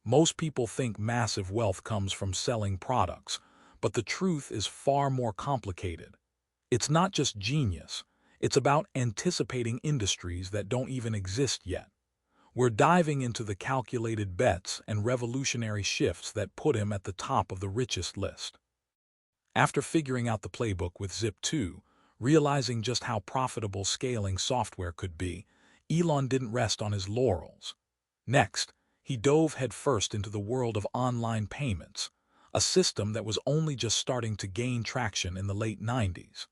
Most people think massive wealth comes from selling products, but the truth is far more complicated. It's not just genius, it's about anticipating industries that don't even exist yet. We're diving into the calculated bets and revolutionary shifts that put him at the top of the richest list. After figuring out the playbook with Zip2, realizing just how profitable scaling software could be, Elon didn't rest on his laurels. Next, he dove headfirst into the world of online payments, a system that was only just starting to gain traction in the late 90s.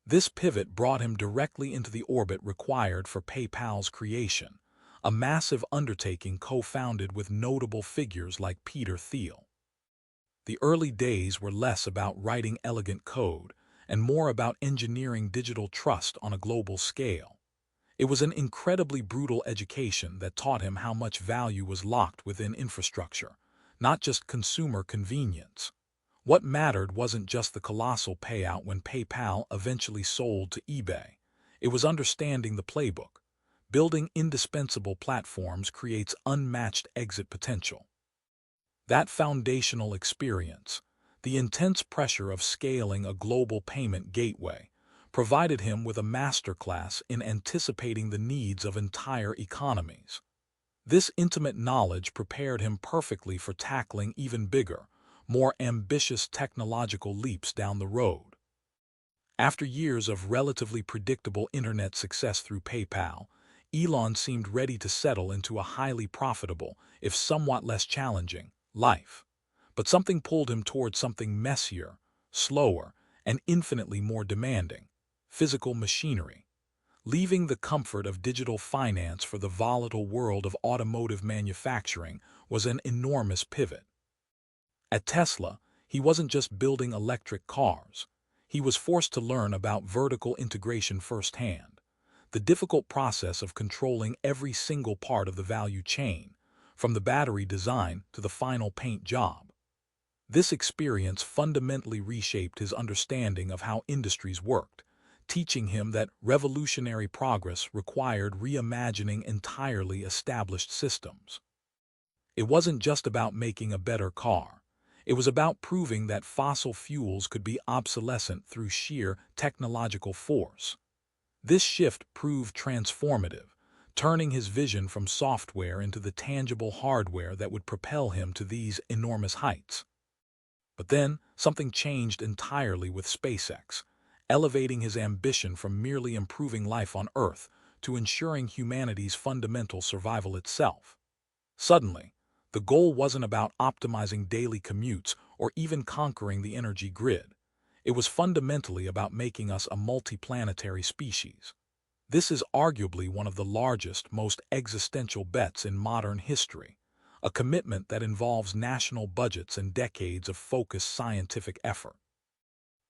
This pivot brought him directly into the orbit required for PayPal's creation, a massive undertaking co-founded with notable figures like Peter Thiel. The early days were less about writing elegant code and more about engineering digital trust on a global scale. It was an incredibly brutal education that taught him how much value was locked within infrastructure, not just consumer convenience. What mattered wasn't just the colossal payout when PayPal eventually sold to eBay. It was understanding the playbook. Building indispensable platforms creates unmatched exit potential. That foundational experience, the intense pressure of scaling a global payment gateway, provided him with a masterclass in anticipating the needs of entire economies. This intimate knowledge prepared him perfectly for tackling even bigger, more ambitious technological leaps down the road. After years of relatively predictable internet success through PayPal, Elon seemed ready to settle into a highly profitable, if somewhat less challenging, life. But something pulled him towards something messier, slower, and infinitely more demanding: physical machinery. Leaving the comfort of digital finance for the volatile world of automotive manufacturing was an enormous pivot. At Tesla, he wasn't just building electric cars. He was forced to learn about vertical integration firsthand, the difficult process of controlling every single part of the value chain, from the battery design to the final paint job. This experience fundamentally reshaped his understanding of how industries worked, teaching him that revolutionary progress required reimagining entirely established systems. It wasn't just about making a better car. It was about proving that fossil fuels could be obsolescent through sheer technological force. This shift proved transformative, turning his vision from software into the tangible hardware that would propel him to these enormous heights. But then, something changed entirely with SpaceX, elevating his ambition from merely improving life on Earth to ensuring humanity's fundamental survival itself. Suddenly, the goal wasn't about optimizing daily commutes or even conquering the energy grid. It was fundamentally about making us a multiplanetary species. This is arguably one of the largest, most existential bets in modern history, a commitment that involves national budgets and decades of focused scientific effort.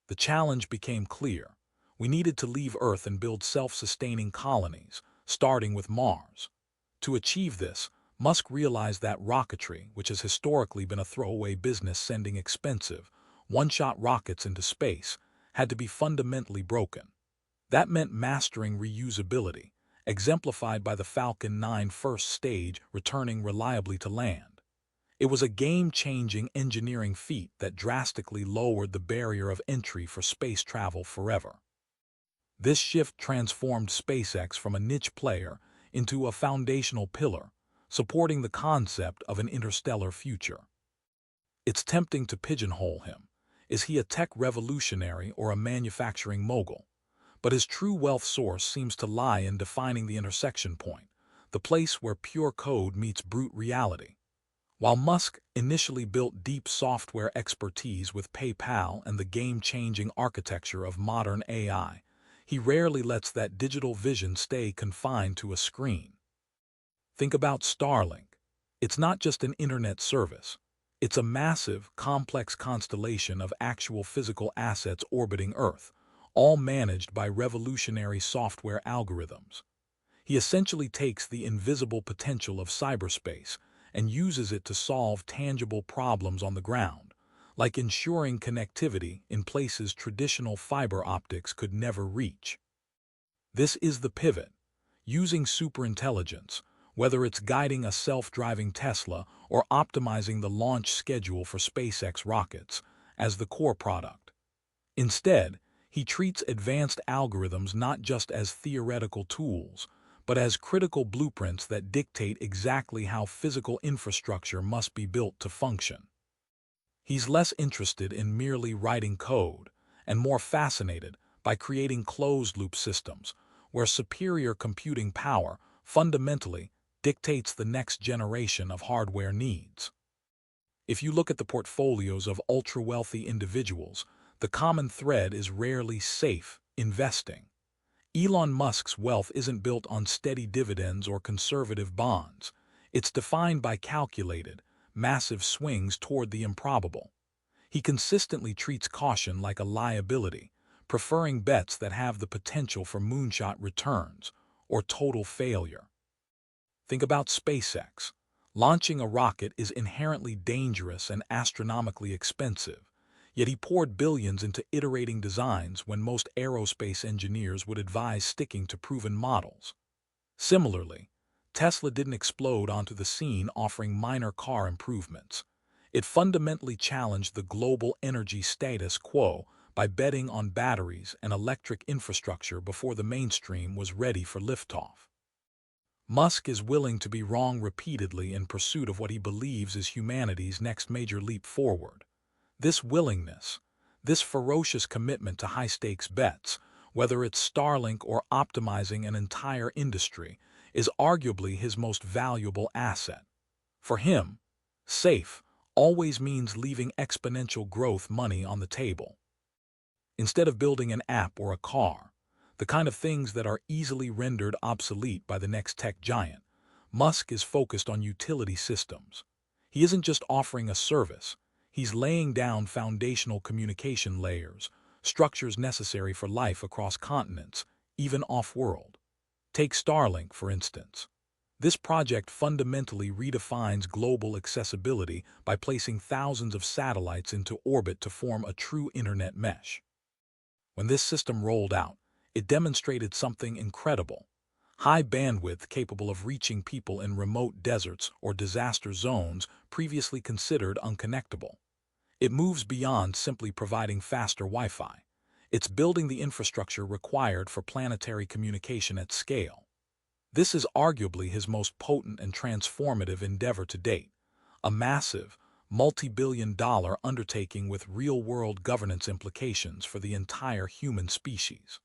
The challenge became clear. We needed to leave Earth and build self-sustaining colonies, starting with Mars. To achieve this, Musk realized that rocketry, which has historically been a throwaway business sending expensive, one-shot rockets into space, had to be fundamentally broken. That meant mastering reusability, exemplified by the Falcon 9 first stage returning reliably to land. It was a game-changing engineering feat that drastically lowered the barrier of entry for space travel forever. This shift transformed SpaceX from a niche player into a foundational pillar, supporting the concept of an interstellar future. It's tempting to pigeonhole him. Is he a tech revolutionary or a manufacturing mogul? But his true wealth source seems to lie in defining the intersection point, the place where pure code meets brute reality. While Musk initially built deep software expertise with PayPal and the game-changing architecture of modern AI, he rarely lets that digital vision stay confined to a screen. Think about Starlink. It's not just an internet service. It's a massive, complex constellation of actual physical assets orbiting Earth, all managed by revolutionary software algorithms. He essentially takes the invisible potential of cyberspace and uses it to solve tangible problems on the ground, like ensuring connectivity in places traditional fiber optics could never reach. This is the pivot. Using superintelligence, whether it's guiding a self-driving Tesla or optimizing the launch schedule for SpaceX rockets as the core product. Instead, he treats advanced algorithms not just as theoretical tools, but as critical blueprints that dictate exactly how physical infrastructure must be built to function. He's less interested in merely writing code and more fascinated by creating closed-loop systems where superior computing power fundamentally dictates the next generation of hardware needs. If you look at the portfolios of ultra-wealthy individuals, the common thread is rarely safe investing. Elon Musk's wealth isn't built on steady dividends or conservative bonds. It's defined by calculated, massive swings toward the improbable. He consistently treats caution like a liability, preferring bets that have the potential for moonshot returns or total failure. Think about SpaceX. Launching a rocket is inherently dangerous and astronomically expensive, yet he poured billions into iterating designs when most aerospace engineers would advise sticking to proven models. Similarly, Tesla didn't explode onto the scene offering minor car improvements. It fundamentally challenged the global energy status quo by betting on batteries and electric infrastructure before the mainstream was ready for liftoff. Musk is willing to be wrong repeatedly in pursuit of what he believes is humanity's next major leap forward. This willingness, this ferocious commitment to high-stakes bets, whether it's Starlink or optimizing an entire industry, is arguably his most valuable asset. For him, safe always means leaving exponential growth money on the table. Instead of building an app or a car, the kind of things that are easily rendered obsolete by the next tech giant, Musk is focused on utility systems. He isn't just offering a service, he's laying down foundational communication layers, structures necessary for life across continents, even off-world. Take Starlink, for instance. This project fundamentally redefines global accessibility by placing thousands of satellites into orbit to form a true internet mesh. When this system rolled out, it demonstrated something incredible. High bandwidth capable of reaching people in remote deserts or disaster zones previously considered unconnectable. It moves beyond simply providing faster Wi-Fi. It's building the infrastructure required for planetary communication at scale. This is arguably his most potent and transformative endeavor to date, a massive, multi-billion-dollar undertaking with real-world governance implications for the entire human species.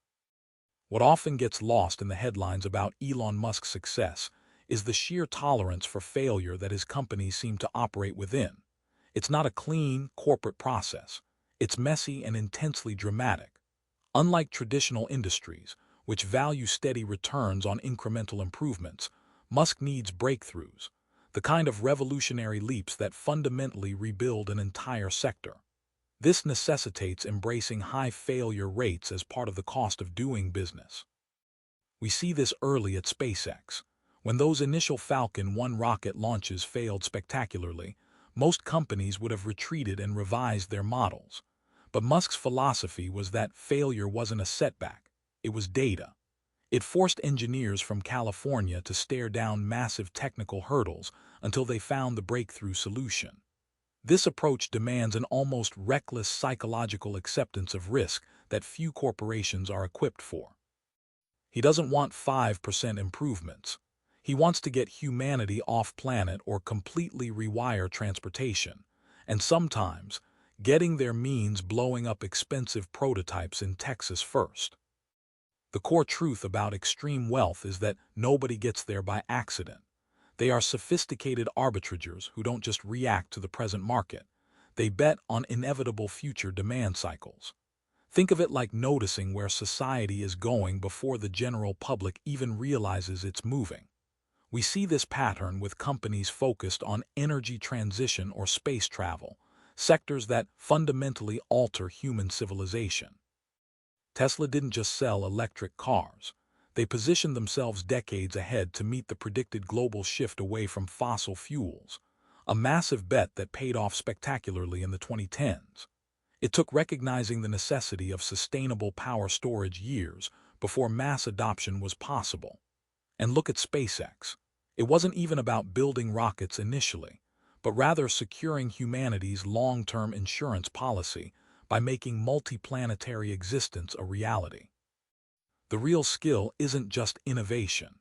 What often gets lost in the headlines about Elon Musk's success is the sheer tolerance for failure that his companies seem to operate within. It's not a clean, corporate process. It's messy and intensely dramatic. Unlike traditional industries, which value steady returns on incremental improvements, Musk needs breakthroughs, the kind of revolutionary leaps that fundamentally rebuild an entire sector. This necessitates embracing high failure rates as part of the cost of doing business. We see this early at SpaceX. When those initial Falcon 1 rocket launches failed spectacularly, most companies would have retreated and revised their models. But Musk's philosophy was that failure wasn't a setback, it was data. It forced engineers from California to stare down massive technical hurdles until they found the breakthrough solution. This approach demands an almost reckless psychological acceptance of risk that few corporations are equipped for. He doesn't want 5% improvements. He wants to get humanity off-planet or completely rewire transportation, and sometimes, getting there means blowing up expensive prototypes in Texas first. The core truth about extreme wealth is that nobody gets there by accident. They are sophisticated arbitrageurs who don't just react to the present market. They bet on inevitable future demand cycles. Think of it like noticing where society is going before the general public even realizes it's moving. We see this pattern with companies focused on energy transition or space travel, sectors that fundamentally alter human civilization. Tesla didn't just sell electric cars. They positioned themselves decades ahead to meet the predicted global shift away from fossil fuels, a massive bet that paid off spectacularly in the 2010s. It took recognizing the necessity of sustainable power storage years before mass adoption was possible. And look at SpaceX. It wasn't even about building rockets initially. but rather securing humanity's long-term insurance policy by making multiplanetary existence a reality. The real skill isn't just innovation.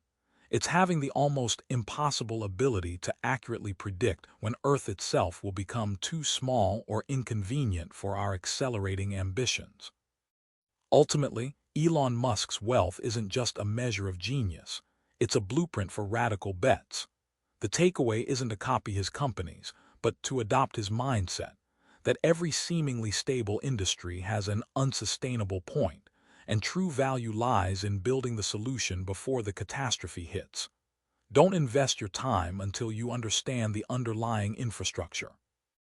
It's having the almost impossible ability to accurately predict when Earth itself will become too small or inconvenient for our accelerating ambitions. Ultimately, Elon Musk's wealth isn't just a measure of genius. It's a blueprint for radical bets. The takeaway isn't to copy his companies, but to adopt his mindset, that every seemingly stable industry has an unsustainable point, and true value lies in building the solution before the catastrophe hits. Don't invest your time until you understand the underlying infrastructure.